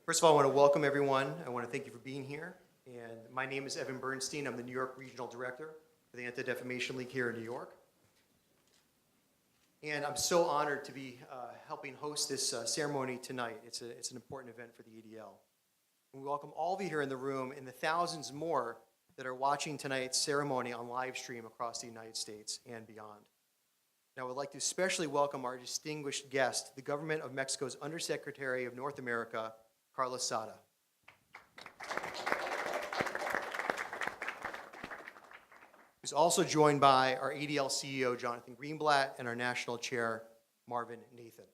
First of all, I want to welcome everyone. I want to thank you for being here. And my name is Evan Bernstein. I'm the New York Regional Director for the Anti-Defamation League here in New York. And I'm so honored to be helping host this ceremony tonight. It's an important event for the ADL. And we welcome all of you here in the room and the thousands more that are watching tonight's ceremony on live stream across the United States and beyond. Now, I would like to especially welcome our distinguished guest, the Government of Mexico's Undersecretary of North America, Carlos Sada. Who's also joined by our ADL CEO, Jonathan Greenblatt, and our National Chair, Marvin Nathan.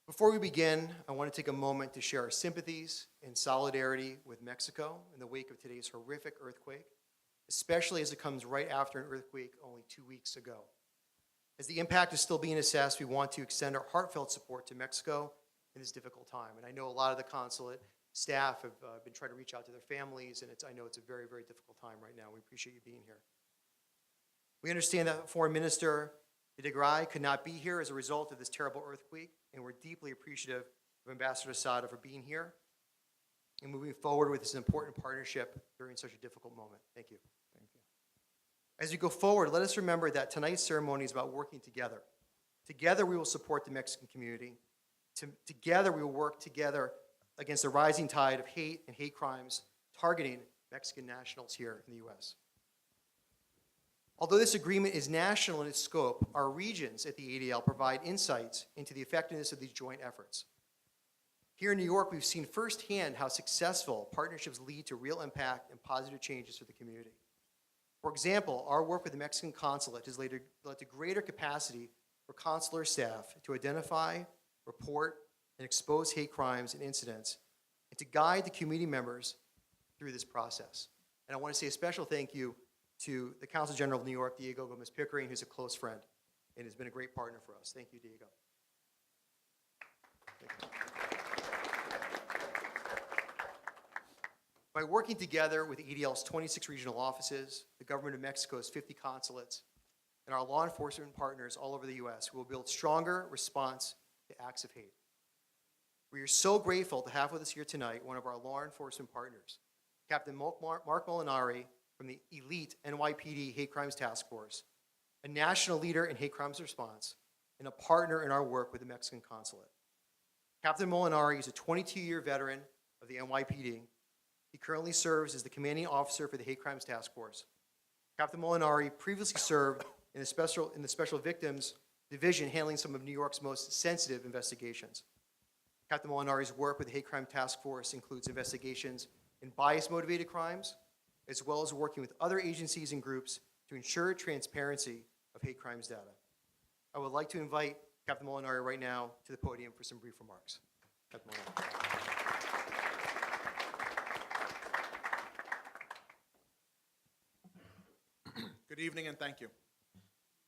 Before we begin, I want to take a moment to share our sympathies and solidarity with Mexico in the wake of today's horrific earthquake, especially as it comes right after an earthquake only 2 weeks ago. As the impact is still being assessed, we want to extend our heartfelt support to Mexico in this difficult time. And I know a lot of the consulate staff have been trying to reach out to their families, and I know it's a very, very difficult time right now. We appreciate you being here. We understand that Foreign Minister Videgaray could not be here as a result of this terrible earthquake, and we're deeply appreciative of Ambassador Sada for being here and moving forward with this important partnership during such a difficult moment. Thank you. As we go forward, let us remember that tonight's ceremony is about working together. Together, we will support the Mexican community. Together, we will work together against the rising tide of hate and hate crimes targeting Mexican nationals here in the U.S. Although this agreement is national in its scope, our regions at the ADL provide insights into the effectiveness of these joint efforts. Here in New York, we've seen firsthand how successful partnerships lead to real impact and positive changes for the community. For example, our work with the Mexican consulate has led to greater capacity for consular staff to identify, report, and expose hate crimes and incidents, and to guide the community members through this process. And I want to say a special thank you to the Consul General of New York, Diego Gomez-Pickering, who's a close friend and has been a great partner for us. Thank you, Diego. Thank you. By working together with ADL's 26 regional offices, the Government of Mexico's 50 consulates, and our law enforcement partners all over the U.S., we will build stronger response to acts of hate. We are so grateful to have with us here tonight one of our law enforcement partners, Captain Mark Molinari from the elite NYPD Hate Crimes Task Force, a national leader in hate crimes response, and a partner in our work with the Mexican consulate. Captain Molinari is a 22-year veteran of the NYPD. He currently serves as the commanding officer for the Hate Crimes Task Force. Captain Molinari previously served in the Special Victims Division, handling some of New York's most sensitive investigations. Captain Molinari's work with the Hate Crime Task Force includes investigations in bias-motivated crimes, as well as working with other agencies and groups to ensure transparency of hate crimes data. I would like to invite Captain Molinari right now to the podium for some brief remarks. Captain Molinari. Good evening and thank you.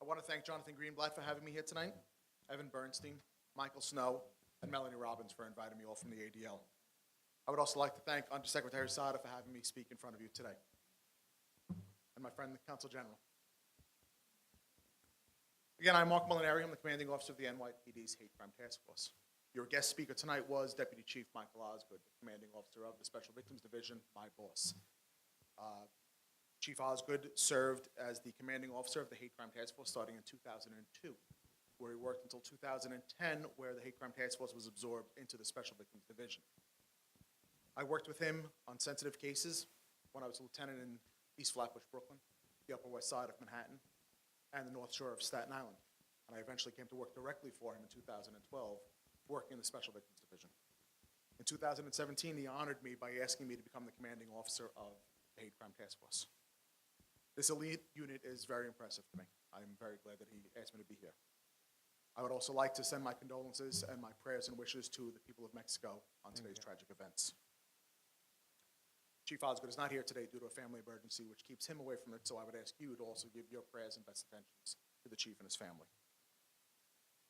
I want to thank Jonathan Greenblatt for having me here tonight, Evan Bernstein, Michael Snow, and Melanie Robbins for inviting me all from the ADL. I would also like to thank Undersecretary Sada for having me speak in front of you today, and my friend, the Consul General. Again, I'm Mark Molinari. I'm the commanding officer of the NYPD's Hate Crime Task Force. Your guest speaker tonight was Deputy Chief Michael Osgood, the commanding officer of the Special Victims Division, my boss. Chief Osgood served as the commanding officer of the Hate Crime Task Force starting in 2002, where he worked until 2010, where the Hate Crime Task Force was absorbed into the Special Victims Division. I worked with him on sensitive cases when I was a lieutenant in East Flatbush, Brooklyn, the Upper West Side of Manhattan, and the North Shore of Staten Island. And I eventually came to work directly for him in 2012, working in the Special Victims Division. In 2017, he honored me by asking me to become the commanding officer of the Hate Crime Task Force. This elite unit is very impressive to me. I'm very glad that he asked me to be here. I would also like to send my condolences and my prayers and wishes to the people of Mexico on today's tragic events. Chief Osgood is not here today due to a family emergency, which keeps him away from it, so I would ask you to also give your prayers and best intentions to the chief and his family.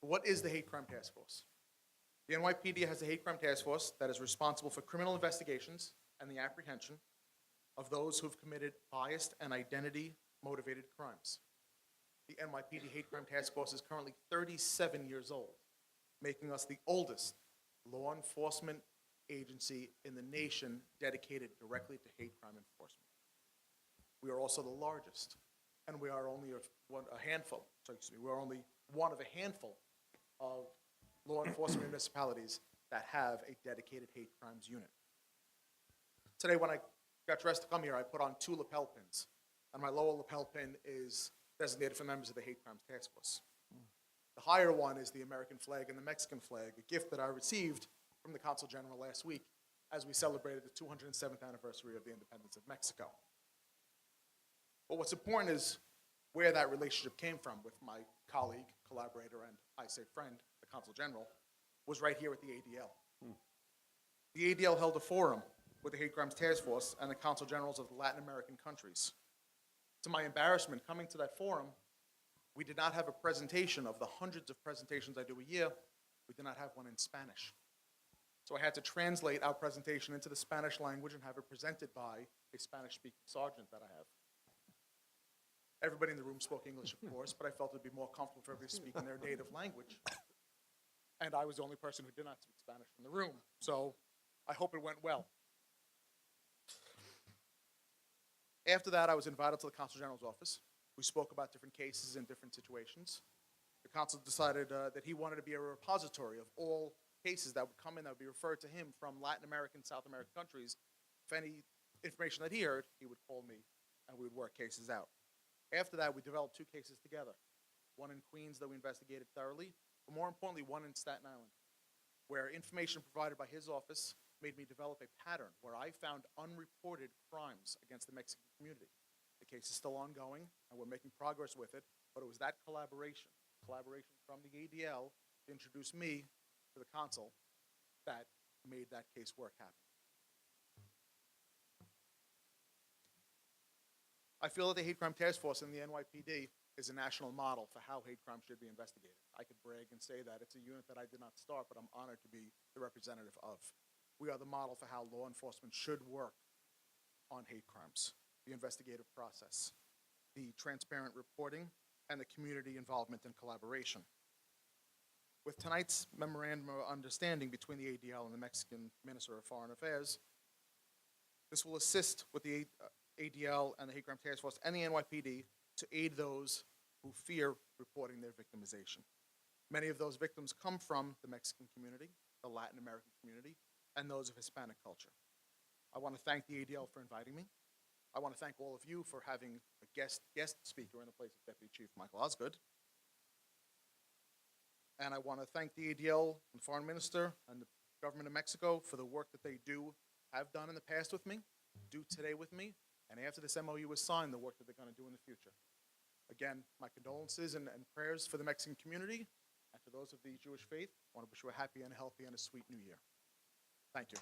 But what is the Hate Crime Task Force? The NYPD has a Hate Crime Task Force that is responsible for criminal investigations and the apprehension of those who have committed biased and identity-motivated crimes. The NYPD Hate Crime Task Force is currently 37 years old, making us the oldest law enforcement agency in the nation dedicated directly to hate crime enforcement. We are also the largest, and we are only a handful, we are only one of a handful of law enforcement municipalities that have a dedicated hate crimes unit. Today, when I got dressed to come here, I put on 2 lapel pins, and my lower lapel pin is designated for members of the Hate Crimes Task Force. The higher one is the American flag and the Mexican flag, a gift that I received from the Consul General last week as we celebrated the 207th anniversary of the independence of Mexico. But what's important is where that relationship came from with my colleague, collaborator, and I say friend, the Consul General, was right here at the ADL. The ADL held a forum with the Hate Crimes Task Force and the Consul Generals of the Latin American countries. To my embarrassment, coming to that forum, we did not have a presentation of the hundreds of presentations I do a year. We did not have one in Spanish. So I had to translate our presentation into the Spanish language and have it presented by a Spanish-speaking sergeant that I have. Everybody in the room spoke English, of course, but I felt it would be more comfortable for everybody to speak in their native language. And I was the only person who did not speak Spanish in the room, so I hope it went well. After that, I was invited to the Consul General's office. We spoke about different cases and different situations. The consul decided that he wanted to be a repository of all cases that would come in that would be referred to him from Latin American, South American countries. If any information that he heard, he would call me and we would work cases out. After that, we developed 2 cases together. One in Queens that we investigated thoroughly, but more importantly, one in Staten Island, where information provided by his office made me develop a pattern where I found unreported crimes against the Mexican community. The case is still ongoing, and we're making progress with it, but it was that collaboration from the ADL to introduce me to the consul that made that case work happen. I feel that the Hate Crime Task Force and the NYPD is a national model for how hate crime should be investigated. I could brag and say that it's a unit that I did not start, but I'm honored to be the representative of. We are the model for how law enforcement should work on hate crimes, the investigative process, the transparent reporting, and the community involvement and collaboration. With tonight's memorandum of understanding between the ADL and the Mexican Minister of Foreign Affairs, this will assist with the ADL and the Hate Crime Task Force and the NYPD to aid those who fear reporting their victimization. Many of those victims come from the Mexican community, the Latin American community, and those of Hispanic culture. I want to thank the ADL for inviting me. I want to thank all of you for having a guest speaker in the place of Deputy Chief Michael Osgood. And I want to thank the ADL and the Foreign Minister and the government of Mexico for the work that they have done in the past with me, do today with me, and after this MOU is signed, the work that they're going to do in the future. Again, my condolences and prayers for the Mexican community, and for those of the Jewish faith. I want to wish you a happy and a healthy and a sweet new year. Thank you.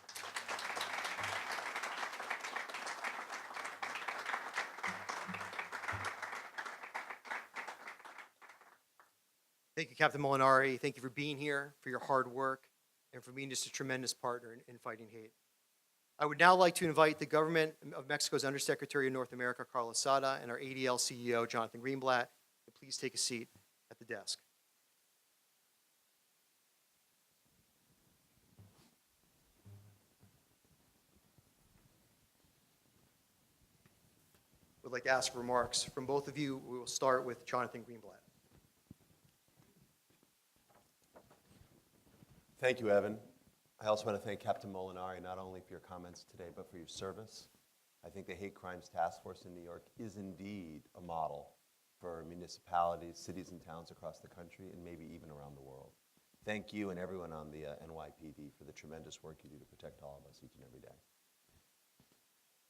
Thank you, Captain Molinari. Thank you for being here, for your hard work, and for being just a tremendous partner in fighting hate. I would now like to invite the Government of Mexico's Undersecretary of North America, Carlos Sada, and our ADL CEO, Jonathan Greenblatt, to please take a seat at the desk. Would like to ask remarks from both of you. We will start with Jonathan Greenblatt. Thank you, Evan. I also want to thank Captain Molinari not only for your comments today, but for your service. I think the Hate Crimes Task Force in New York is indeed a model for municipalities, cities, and towns across the country, and maybe even around the world. Thank you and everyone on the NYPD for the tremendous work you do to protect all of us each and every day.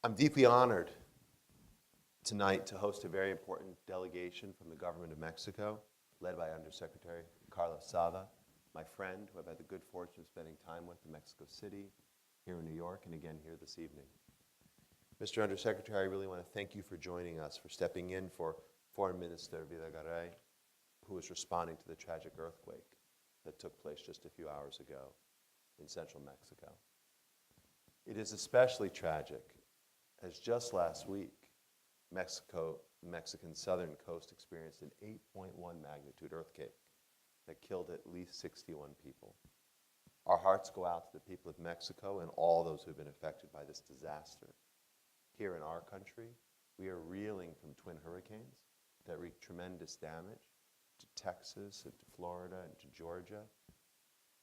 I'm deeply honored tonight to host a very important delegation from the government of Mexico, led by Undersecretary Carlos Sada, my friend who I've had the good fortune of spending time with in Mexico City, here in New York, and again here this evening. Mr. Undersecretary, I really want to thank you for joining us, for stepping in for Foreign Minister Videgaray, who was responding to the tragic earthquake that took place just a few hours ago in central Mexico. It is especially tragic, as just last week, Mexican southern coast experienced an 8.1 magnitude earthquake, that killed at least 61 people. Our hearts go out to the people of Mexico and all those who have been affected by this disaster. Here in our country, we are reeling from twin hurricanes that wreaked tremendous damage to Texas and to Florida and to Georgia.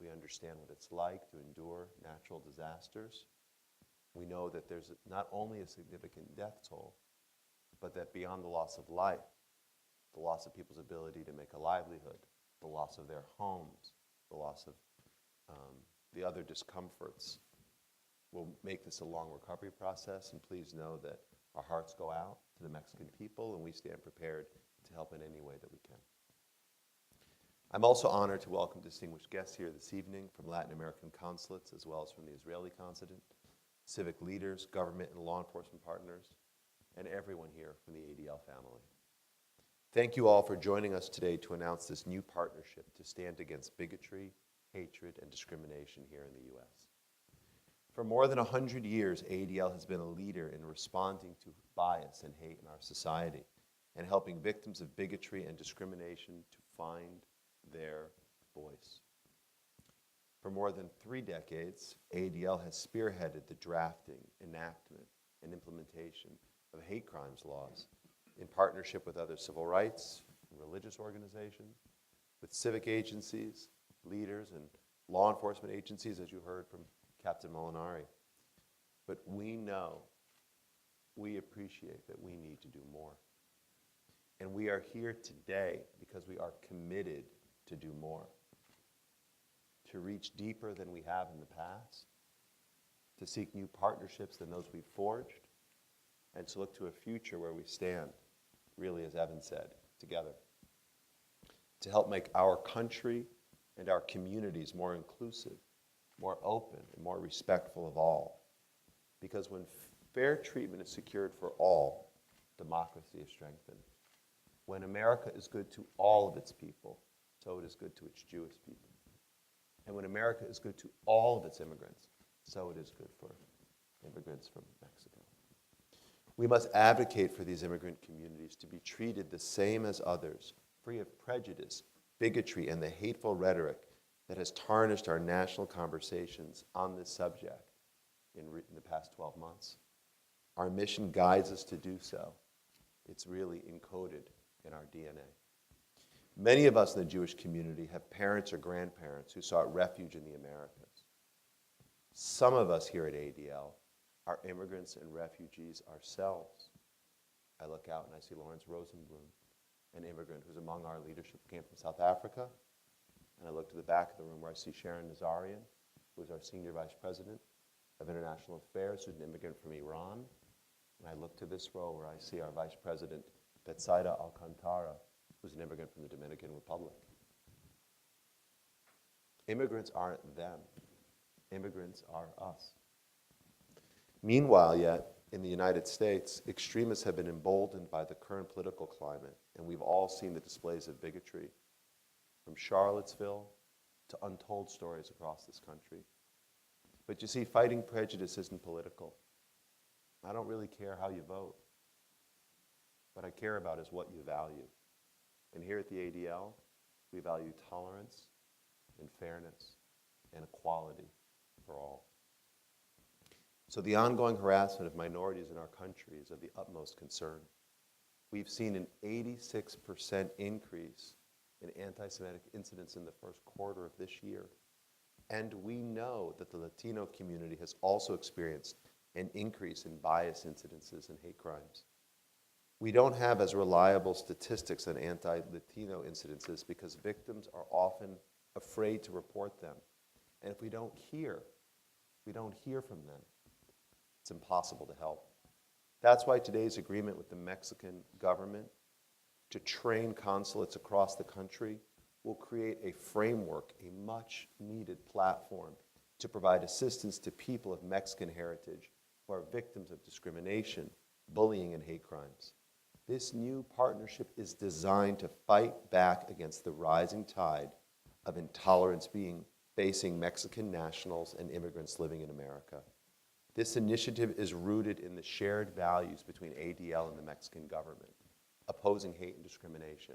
We understand what it's like to endure natural disasters. We know that there's not only a significant death toll, but that beyond the loss of life, the loss of people's ability to make a livelihood, the loss of their homes, the loss of the other discomforts will make this a long recovery process. And please know that our hearts go out to the Mexican people, and we stand prepared to help in any way that we can. I'm also honored to welcome distinguished guests here this evening from Latin American consulates, as well as from the Israeli consulate, civic leaders, government and law enforcement partners, and everyone here from the ADL family. Thank you all for joining us today to announce this new partnership to stand against bigotry, hatred, and discrimination here in the U.S. For more than 100 years, ADL has been a leader in responding to bias and hate in our society and helping victims of bigotry and discrimination to find their voice. For more than 3 decades, ADL has spearheaded the drafting, enactment, and implementation of hate crimes laws in partnership with other civil rights and religious organizations, with civic agencies, leaders, and law enforcement agencies, as you heard from Captain Molinari. But we know, we appreciate that we need to do more. And we are here today because we are committed to do more, to reach deeper than we have in the past, to seek new partnerships than those we've forged, and to look to a future where we stand, really, as Evan said, together, to help make our country and our communities more inclusive, more open, and more respectful of all. Because when fair treatment is secured for all, democracy is strengthened. When America is good to all of its people, so it is good to its Jewish people. And when America is good to all of its immigrants, so it is good for immigrants from Mexico. We must advocate for these immigrant communities to be treated the same as others, free of prejudice, bigotry, and the hateful rhetoric that has tarnished our national conversations on this subject in the past 12 months. Our mission guides us to do so. It's really encoded in our DNA. Many of us in the Jewish community have parents or grandparents who sought refuge in the Americas. Some of us here at ADL are immigrants and refugees ourselves. I look out and I see Lawrence Rosenblum, an immigrant who's among our leadership, came from South Africa. And I look to the back of the room where I see Sharon Nazarian, who is our Senior Vice President of International Affairs, who's an immigrant from Iran. And I look to this row where I see our Vice President, Betsaida Alcantara, who's an immigrant from the Dominican Republic. Immigrants aren't them. Immigrants are us. Meanwhile, yet, in the United States, extremists have been emboldened by the current political climate, and we've all seen the displays of bigotry, from Charlottesville to untold stories across this country. But you see, fighting prejudice isn't political. I don't really care how you vote. What I care about is what you value. And here at the ADL, we value tolerance and fairness and equality for all. So the ongoing harassment of minorities in our country is of the utmost concern. We've seen an 86% increase in anti-Semitic incidents in the first quarter of this year. And we know that the Latino community has also experienced an increase in bias incidences and hate crimes. We don't have as reliable statistics on anti-Latino incidences because victims are often afraid to report them. And if we don't hear from them, it's impossible to help. That's why today's agreement with the Mexican government to train consulates across the country will create a framework, a much-needed platform to provide assistance to people of Mexican heritage who are victims of discrimination, bullying, and hate crimes. This new partnership is designed to fight back against the rising tide of intolerance facing Mexican nationals and immigrants living in America. This initiative is rooted in the shared values between ADL and the Mexican government, opposing hate and discrimination,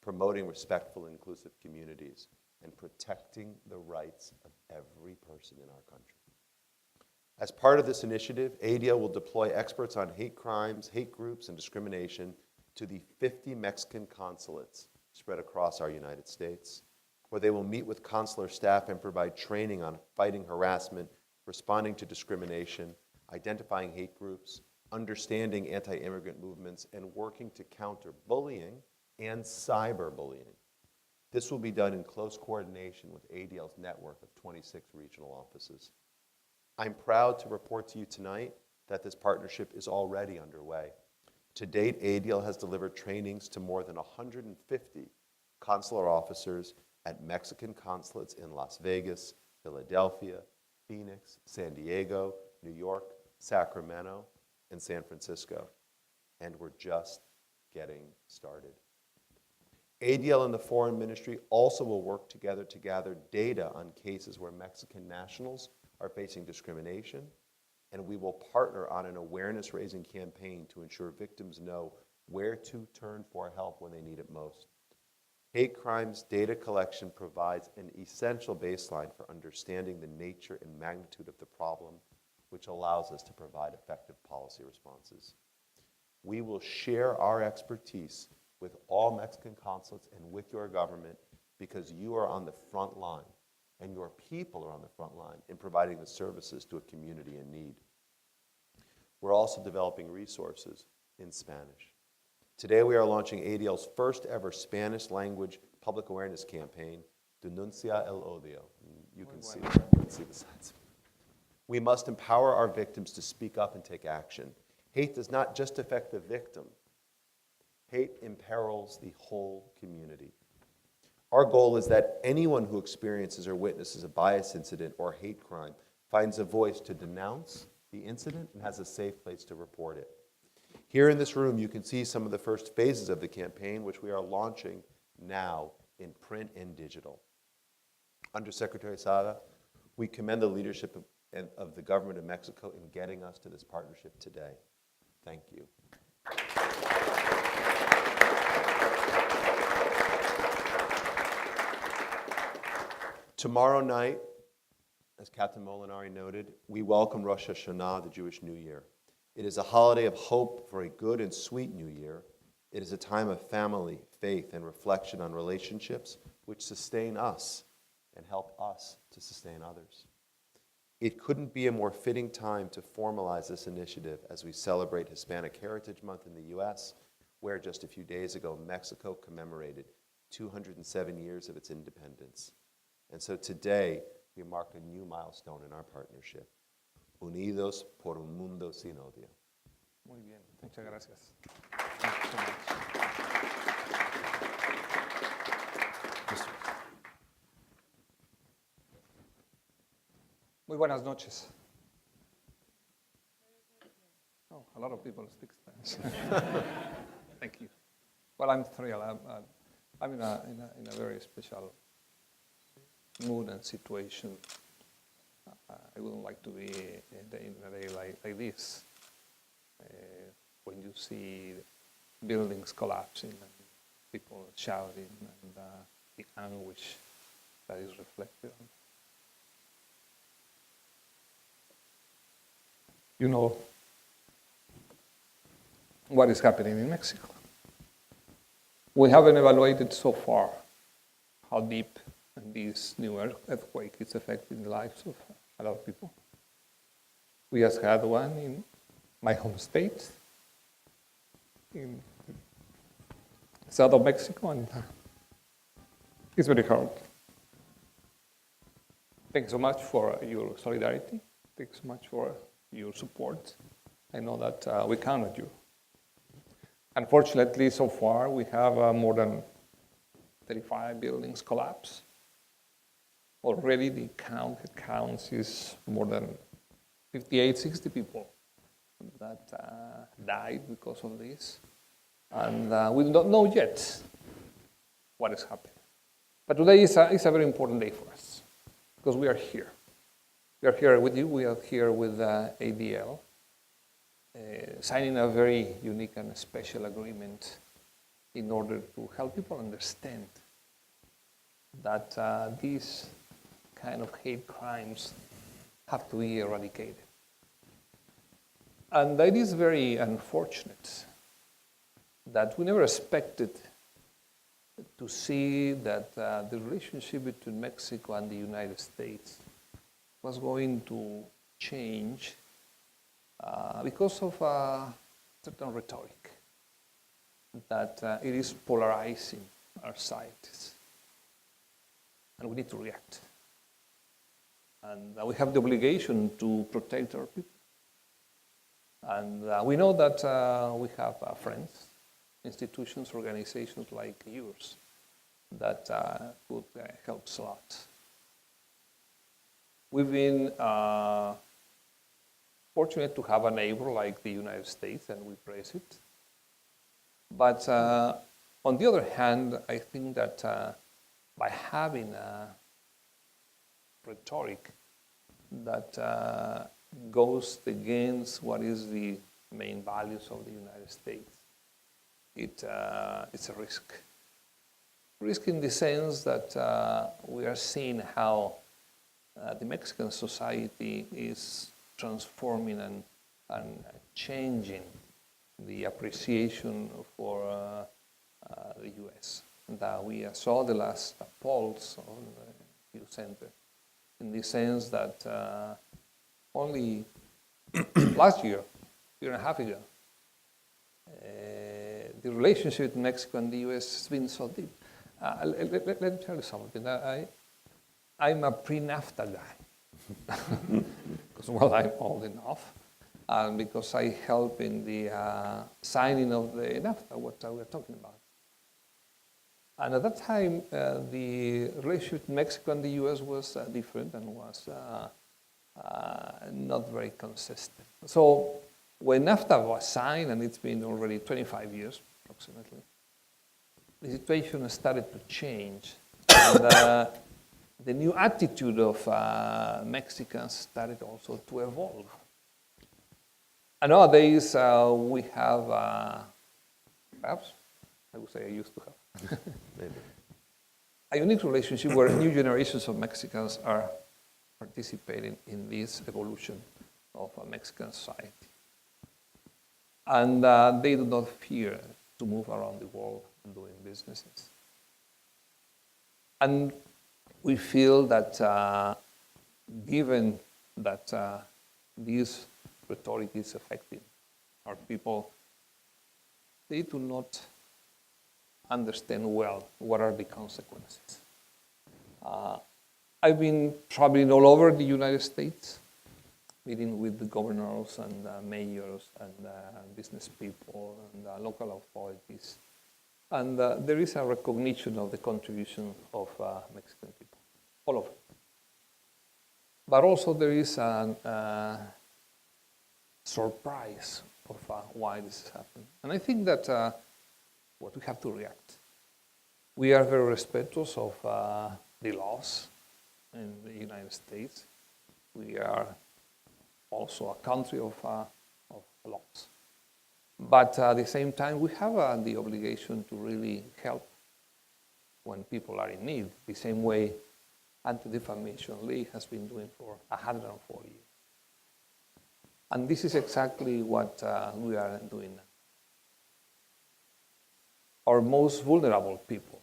promoting respectful and inclusive communities, and protecting the rights of every person in our country. As part of this initiative, ADL will deploy experts on hate crimes, hate groups, and discrimination to the 50 Mexican consulates spread across our United States, where they will meet with consular staff and provide training on fighting harassment, responding to discrimination, identifying hate groups, understanding anti-immigrant movements, and working to counter bullying and cyberbullying. This will be done in close coordination with ADL's network of 26 regional offices. I'm proud to report to you tonight that this partnership is already underway. To date, ADL has delivered trainings to more than 150 consular officers at Mexican consulates in Las Vegas, Philadelphia, Phoenix, San Diego, New York, Sacramento, and San Francisco. And we're just getting started. ADL and the Foreign Ministry also will work together to gather data on cases where Mexican nationals are facing discrimination, and we will partner on an awareness-raising campaign to ensure victims know where to turn for help when they need it most. Hate crimes data collection provides an essential baseline for understanding the nature and magnitude of the problem, which allows us to provide effective policy responses. We will share our expertise with all Mexican consulates and with your government because you are on the front line and your people are on the front line in providing the services to a community in need. We're also developing resources in Spanish. Today we are launching ADL's first ever Spanish language public awareness campaign, Denuncia el Odio. You can see the signs. We must empower our victims to speak up and take action. Hate does not just affect the victim. Hate imperils the whole community. Our goal is that anyone who experiences or witnesses a bias incident or hate crime finds a voice to denounce the incident and has a safe place to report it. Here in this room, you can see some of the first phases of the campaign, which we are launching now in print and digital. Undersecretary Sada, we commend the leadership of the government of Mexico in getting us to this partnership today. Thank you. Tomorrow night, as Captain Molinari noted, we welcome Rosh Hashanah, the Jewish New Year. It is a holiday of hope for a good and sweet new year. It is a time of family, faith, and reflection on relationships which sustain us and help us to sustain others. It couldn't be a more fitting time to formalize this initiative as we celebrate Hispanic Heritage Month in the U.S., where just a few days ago, Mexico commemorated 207 years of its independence. And so today, we mark a new milestone in our partnership. Unidos por un mundo sin odio. Muy bien, muchas gracias. Thank you so much. Muy buenas noches. Oh, a lot of people speak Spanish. Thank you. Well, I'm thrilled. I'm in a very special mood and situation. I wouldn't like to be in a day like this, when you see buildings collapsing and people shouting and the anguish that is reflected on. You know what is happening in Mexico. We haven't evaluated so far how deep this new earthquake is affecting the lives of a lot of people. We just had one in my home state, in south of Mexico, and it's very hard. Thanks so much for your solidarity. Thanks so much for your support. I know that we count on you. Unfortunately, so far, we have more than 35 buildings collapsed. Already the counts is more than 58, 60 people that died because of this. And we don't know yet what is happening. But today is a very important day for us because we are here. We are here with you. We are here with ADL, signing a very unique and special agreement in order to help people understand that these kind of hate crimes have to be eradicated. And it is very unfortunate that we never expected to see that the relationship between Mexico and the United States was going to change because of certain rhetoric, that it is polarizing our societies, and we need to react. And we have the obligation to protect our people. And we know that we have friends, institutions, organizations like yours that could help us a lot. We've been fortunate to have a neighbor like the United States, and we praise it. But on the other hand, I think that by having a rhetoric that goes against what is the main values of the United States, it's a risk. Risk in the sense that we are seeing how the Mexican society is transforming and changing the appreciation for the U.S. And we saw the last polls on the Pew Center, in the sense that only last year and a half ago, the relationship with Mexico and the U.S. has been so deep. Let me tell you something. I'm a pre-NAFTA guy, because, well, I'm old enough, and because I helped in the signing of the NAFTA, what we're talking about. And at that time, the relationship with Mexico and the U.S. was different and was not very consistent. So when NAFTA was signed, and it's been already 25 years approximately, the situation started to change. And the new attitude of Mexicans started also to evolve. And nowadays, we have, perhaps, I would say I used to have, Maybe. a unique relationship where new generations of Mexicans are participating in this evolution of a Mexican society. And they do not fear to move around the world doing businesses. And we feel that given that this rhetoric is affecting our people, they do not understand well what are the consequences. I've been traveling all over the United States, meeting with the governors and mayors and business people and local authorities. And there is a recognition of the contribution of Mexican people, all over. But also there is a surprise of why this is happening. And I think that what we have to react. We are very respectful of the laws in the United States. We are also a country of laws. But at the same time, we have the obligation to really help when people are in need, the same way Anti-Defamation League has been doing for 104 years. And this is exactly what we are doing now. Our most vulnerable people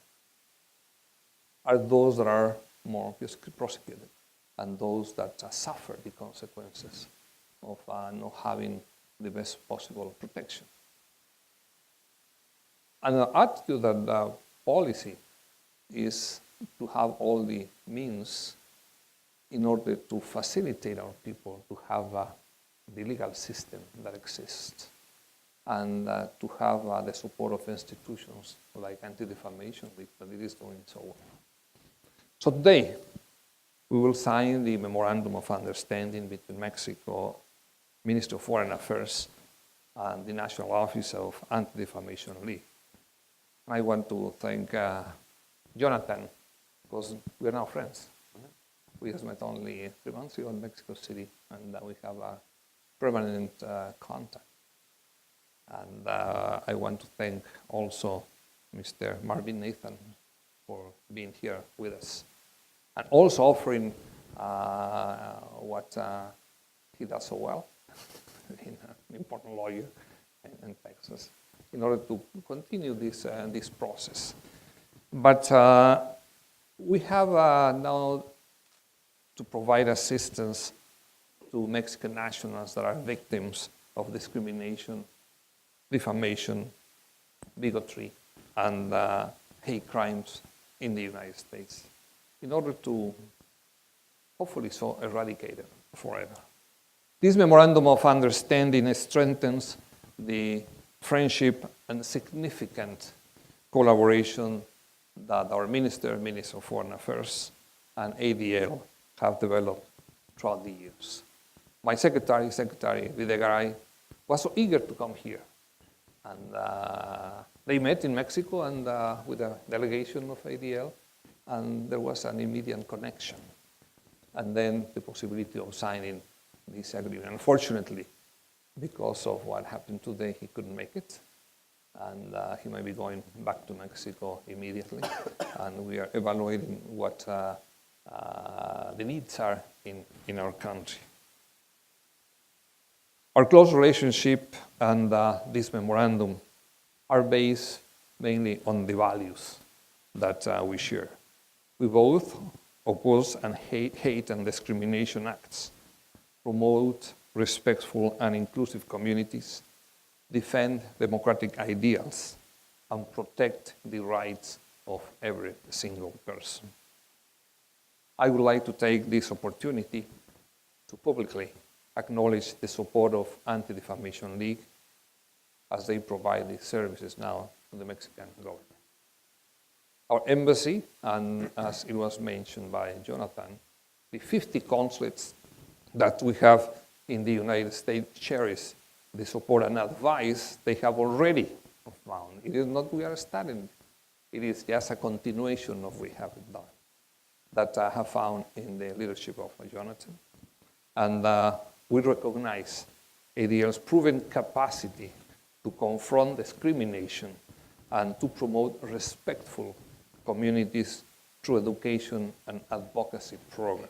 are those that are more prosecuted and those that suffer the consequences of not having the best possible protection. And our attitude and policy is to have all the means in order to facilitate our people to have the legal system that exists, and to have the support of institutions like Anti-Defamation League, that it is doing so well. So today, we will sign the Memorandum of Understanding between Mexico, Ministry of Foreign Affairs, and the National Office of Anti-Defamation League. I want to thank Jonathan, because we are now friends. We have met only 3 months ago in Mexico City, and we have a permanent contact. And I want to thank also Mr. Marvin Nathan, for being here with us, and also offering what he does so well, being an important lawyer in Texas, in order to continue this process. But we have now to provide assistance to Mexican nationals that are victims of discrimination, defamation, bigotry, and hate crimes in the United States, in order to hopefully so eradicate it forever. This memorandum of understanding strengthens the friendship and significant collaboration that our Minister of Foreign Affairs, and ADL have developed throughout the years. My Secretary Videgaray, was so eager to come here. And they met in Mexico and with a delegation of ADL, and there was an immediate connection. And then the possibility of signing this agreement. Unfortunately, because of what happened today, he couldn't make it. And he might be going back to Mexico immediately. And we are evaluating what the needs are in our country. Our close relationship and this memorandum are based mainly on the values that we share. We both oppose and hate and discrimination acts, promote respectful and inclusive communities, defend democratic ideals, and protect the rights of every single person. I would like to take this opportunity to publicly acknowledge the support of Anti-Defamation League as they provide these services now to the Mexican government. Our embassy, and as it was mentioned by Jonathan, the 50 consulates that we have in the United States cherish the support and advice they have already found. It is not we are starting, it is just a continuation of what we have done, that I have found in the leadership of Jonathan. And we recognize ADL's proven capacity to confront discrimination and to promote respectful communities through education and advocacy programs.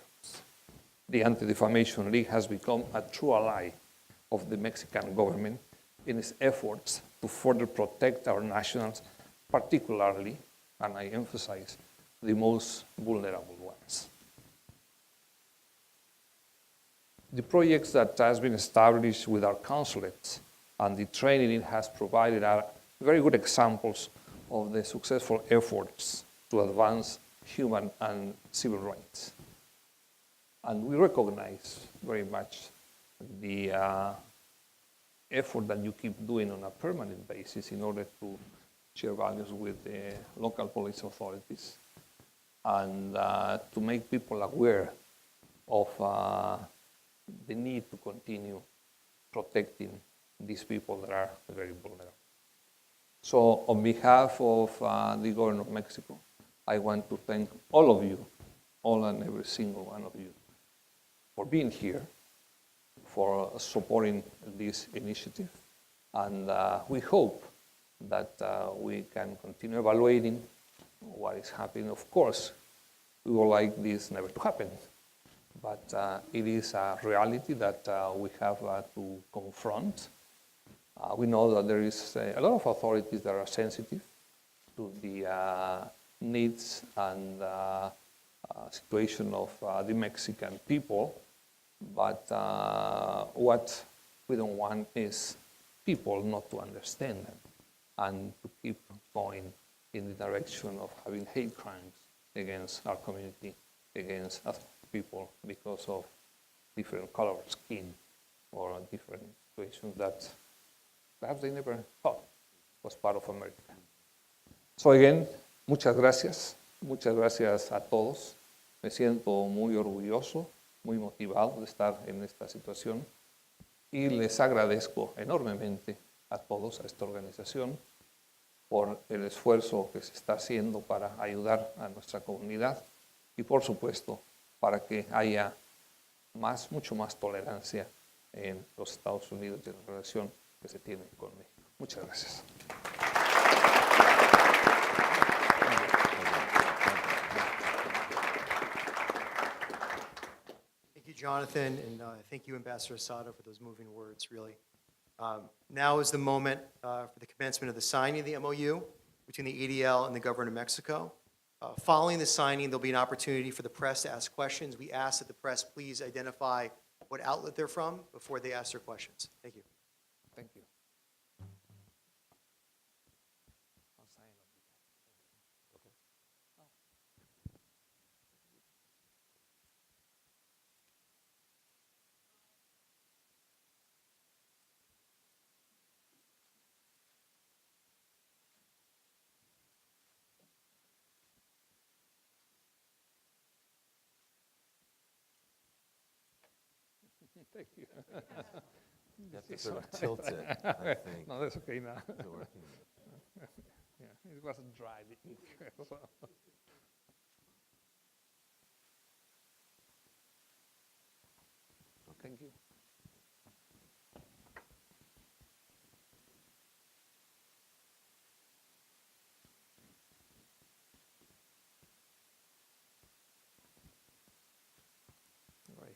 The Anti-Defamation League has become a true ally of the Mexican government in its efforts to further protect our nationals, particularly, and I emphasize, the most vulnerable ones. The projects that has been established with our consulates and the training it has provided are very good examples of the successful efforts to advance human and civil rights. And we recognize very much the effort that you keep doing on a permanent basis in order to share values with the local police authorities and to make people aware of the need to continue protecting these people that are very vulnerable. So on behalf of the government of Mexico, I want to thank all of you, all and every single one of you, for being here, for supporting this initiative. And we hope that we can continue evaluating what is happening. Of course, we would like this never to happen, but it is a reality that we have to confront. We know that there is a lot of authorities that are sensitive to the needs and situation of the Mexican people, but what we don't want is people not to understand them and to keep going in the direction of having hate crimes against our community, against us people because of different color of skin or different situations that perhaps they never thought was part of America. So again, muchas gracias a todos. Me siento muy orgulloso, muy motivado de estar en esta situación y les agradezco enormemente a todos, a esta organización, por el esfuerzo que se está haciendo para ayudar a nuestra comunidad y por supuesto para que haya mucho más tolerancia en los Estados Unidos y en la relación que se tiene con México. Muchas gracias. Jonathan, and thank you, Ambassador Asada, for those moving words, really. Now is the moment for the commencement of the signing of the MOU between the ADL and the government of Mexico. Following the signing, there'll be an opportunity for the press to ask questions. We ask that the press please identify what outlet they're from before they ask their questions. Thank you. Thank you. Thank you. You have to sort of tilt it, I think. No, that's okay now. Is it working? Yeah, it was dry, the ink. So. Thank you. Right.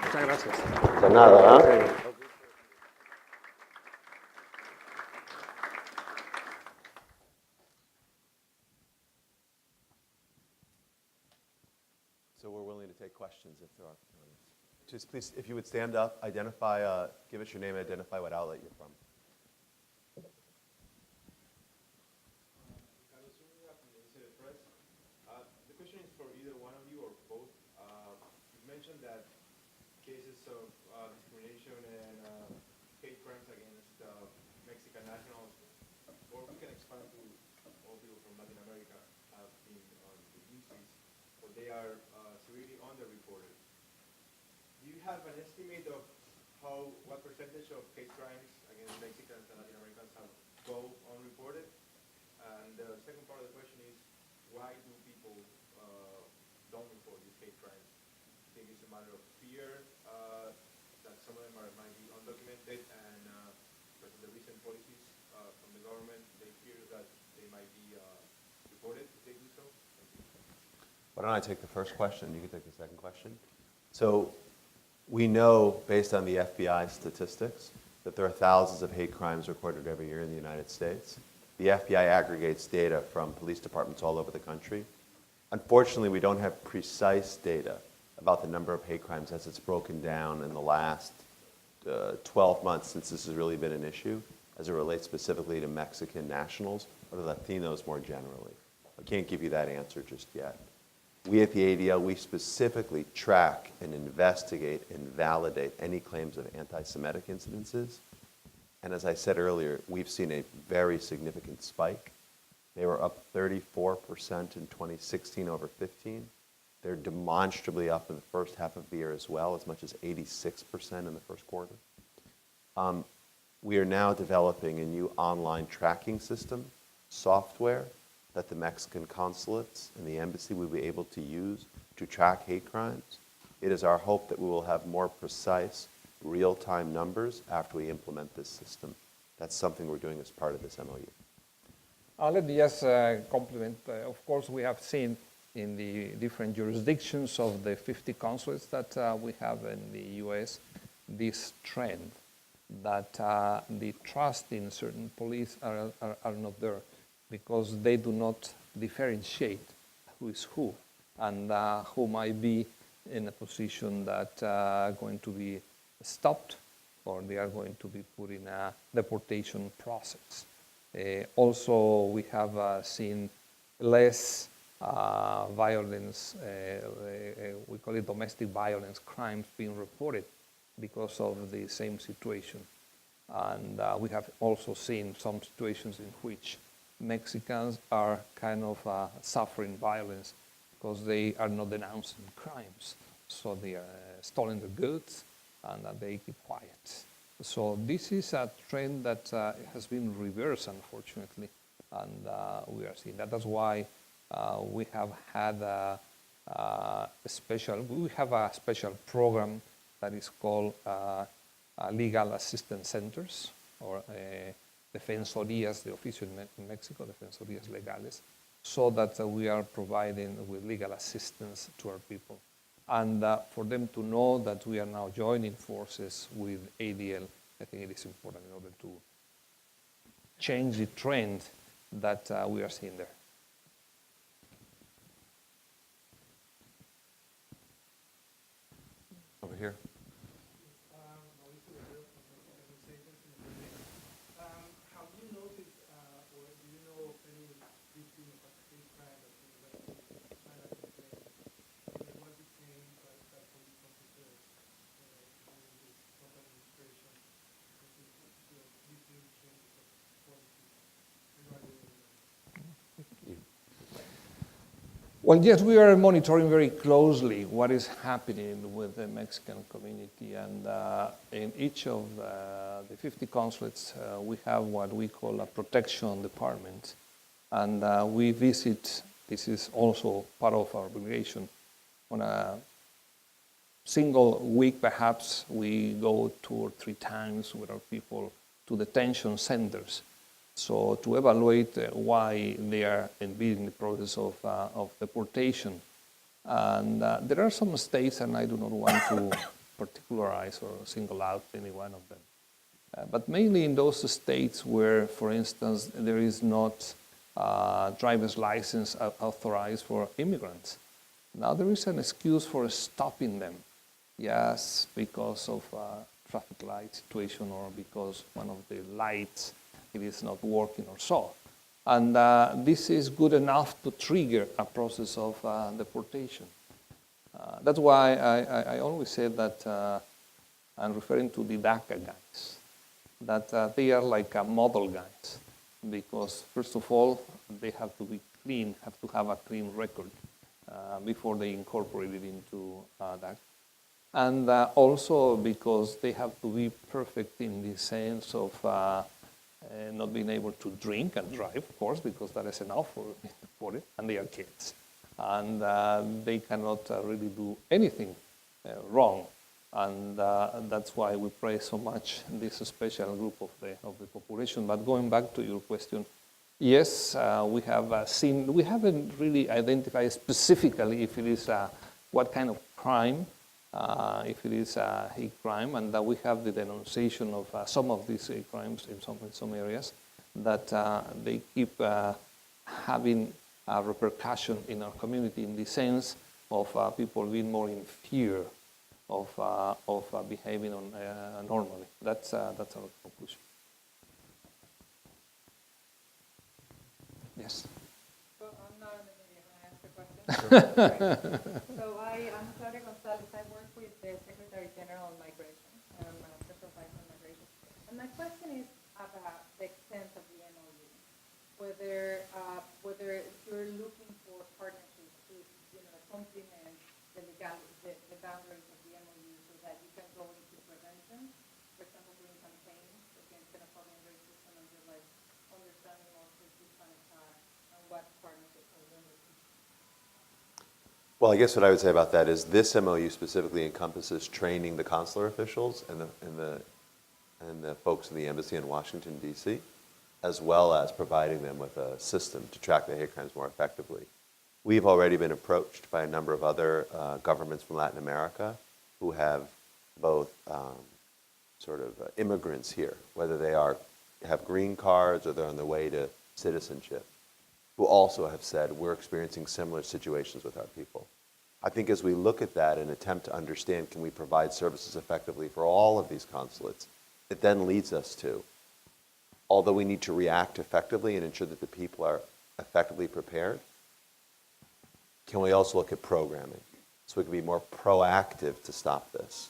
Muchas gracias. De nada, ¿eh? So we're willing to take questions if there are. Just please, if you would stand up, identify, give us your name, identify what outlet you're from. The question is for either one of you or both. You mentioned that cases of discrimination and hate crimes against Mexican nationals, or we can expand to all people from Latin America, have been on the newsfeeds, but they are severely underreported. Do you have an estimate of what percentage of hate crimes against Mexicans and Latin Americans have go unreported? And the second part of the question is, why do people don't report these hate crimes? I think it's a matter of fear that some of them might be undocumented, and because of the recent policies from the government, they fear that they might be reported if they do so. Thank you. Why don't I take the first question, you can take the second question. So we know, based on the FBI statistics, that there are thousands of hate crimes recorded every year in the United States. The FBI aggregates data from police departments all over the country. Unfortunately, we don't have precise data about the number of hate crimes as it's broken down in the last 12 months since this has really been an issue, as it relates specifically to Mexican nationals or to Latinos more generally. I can't give you that answer just yet. We at the ADL, we specifically track and investigate and validate any claims of anti-Semitic incidences. And as I said earlier, we've seen a very significant spike. They were up 34% in 2016 over 15. They're demonstrably up in the first half of the year as well, as much as 86% in the first quarter. We are now developing a new online tracking system, software, that the Mexican consulates and the embassy will be able to use to track hate crimes. It is our hope that we will have more precise, real-time numbers after we implement this system. That's something we're doing as part of this MOU. Let me just compliment. Of course, we have seen in the different jurisdictions of the 50 consulates that we have in the U.S. this trend that the trust in certain police are not there, because they do not differentiate who is who and who might be in a position that are going to be stopped or they are going to be put in a deportation process. Also, we have seen less violence, we call it domestic violence crimes being reported because of the same situation. And we have also seen some situations in which Mexicans are kind of suffering violence because they are not denouncing crimes. So they are stealing their goods and they keep quiet. So this is a trend that has been reversed, unfortunately, and we are seeing that. That's why we have had a special program that is called legal assistance centers, or defensorías de oficio in Mexico, defensorías legales, so that we are providing with legal assistance to our people. And for them to know that we are now joining forces with ADL, I think it is important in order to change the trend that we are seeing there. Over here. Have you noticed, or do you know of any victim of a hate crime that was arrested and complained? And what became that police officers during this Trump administration with these new changes of policy regarding Well, yes, we are monitoring very closely what is happening with the Mexican community, and in each of the 50 consulates, we have what we call a protection department, and we visit, this is also part of our obligation, on a single week perhaps, we go 2 or 3 times with our people to detention centers. So to evaluate why they are indeed in the process of deportation. And there are some states, and I do not want to particularize or single out any one of them, but mainly in those states where, for instance, there is not driver's license authorized for immigrants. Now there is an excuse for stopping them, yes, because of a traffic light situation or because one of the lights it is not working or so. And this is good enough to trigger a process of deportation. That's why I always say that I'm referring to the DACA guys, that they are like model guys, because first of all, they have to be clean, have to have a clean record before they incorporate it into DACA. And also because they have to be perfect in the sense of not being able to drink and drive, of course, because that is enough for it, and they are kids. And they cannot really do anything wrong. And that's why we praise so much this special group of the population. But going back to your question, yes, we have seen, we haven't really identified specifically if it is what kind of crime, if it is a hate crime, and that we have the denunciation of some of these hate crimes in some areas, that they keep having a repercussion in our community in the sense of people being more in fear of behaving normally. That's our conclusion. Yes. So I'm not in the media. Can I ask a question? So I'm Claudia Gonzalez. I work with the Secretary General on Migration. I'm a special advisor on migration. And my question is about the extent of the MOU. Whether you're looking for partnerships to complement the boundaries of the MOU so that you can go into prevention, for example, doing campaigns against xenophobia and racism, and you're like understanding more who these Hispanics are and what partnerships are doing with them. Well, I guess what I would say about that is this MOU specifically encompasses training the consular officials and the folks in the embassy in Washington, D.C., as well as providing them with a system to track the hate crimes more effectively. We've already been approached by a number of other governments from Latin America who have both immigrants here, whether they have green cards or they're on their way to citizenship, who also have said we're experiencing similar situations with our people. I think as we look at that and attempt to understand can we provide services effectively for all of these consulates, it then leads us to, although we need to react effectively and ensure that the people are effectively prepared, can we also look at programming so we can be more proactive to stop this?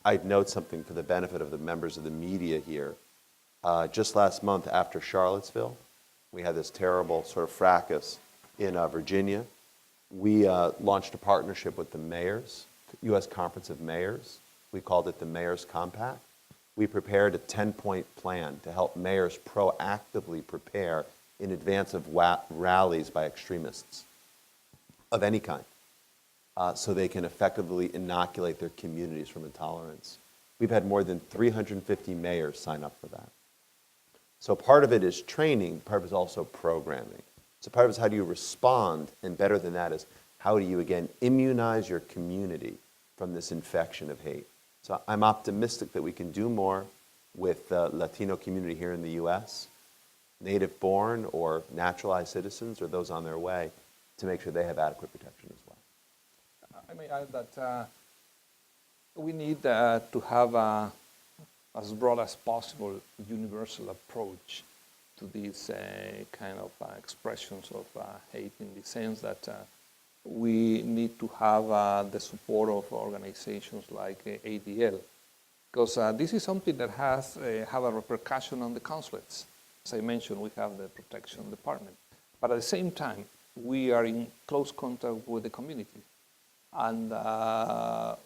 I'd note something for the benefit of the members of the media here. Just last month after Charlottesville, we had this terrible sort of fracas in Virginia. We launched a partnership with the mayors, U.S. Conference of Mayors. We called it the Mayors Compact. We prepared a 10-point plan to help mayors proactively prepare in advance of rallies by extremists of any kind, so they can effectively inoculate their communities from intolerance. We've had more than 350 mayors sign up for that. So part of it is training, part of it is also programming. So part of it is how do you respond, and better than that is how do you, again, immunize your community from this infection of hate. So I'm optimistic that we can do more with the Latino community here in the U.S., native-born or naturalized citizens or those on their way, to make sure they have adequate protection as well. I may add that we need to have as broad as possible universal approach to these kind of expressions of hate, in the sense that we need to have the support of organizations like ADL, because this is something that has have a repercussion on the consulates. As I mentioned, we have the protection department, but at the same time, we are in close contact with the community. And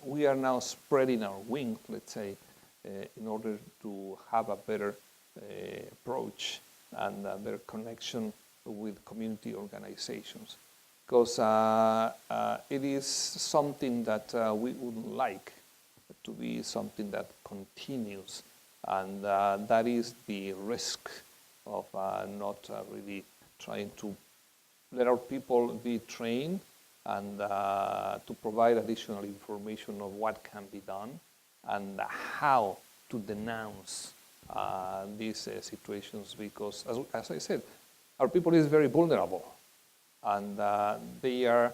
we are now spreading our wings, let's say, in order to have a better approach and a better connection with community organizations. Because it is something that we would like to be something that continues, and that is the risk of not really trying to let our people be trained and to provide additional information of what can be done and how to denounce these situations, because, as I said, our people is very vulnerable, and they are,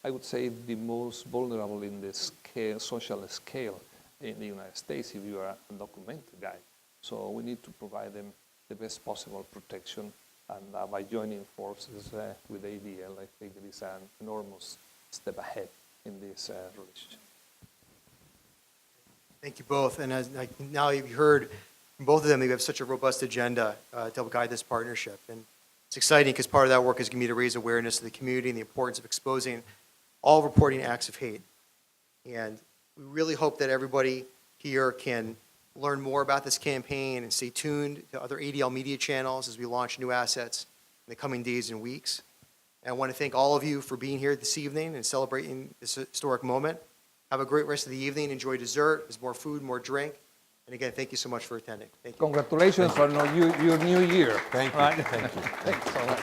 I would say, the most vulnerable in the scale, social scale in the United States if you are a undocumented guy. So we need to provide them the best possible protection. And by joining forces with ADL, I think it is an enormous step ahead in this relationship. Thank you both. And as now you've heard from both of them, they have such a robust agenda to help guide this partnership. And it's exciting because part of that work is going to be to raise awareness of the community and the importance of exposing all reporting acts of hate. And we really hope that everybody here can learn more about this campaign and stay tuned to other ADL media channels as we launch new assets in the coming days and weeks. And I want to thank all of you for being here this evening and celebrating this historic moment. Have a great rest of the evening. Enjoy dessert. There's more food, more drink. And again, thank you so much for attending. Thank you. Congratulations on your new year. Thank you. Right? Thank you. Thanks so much.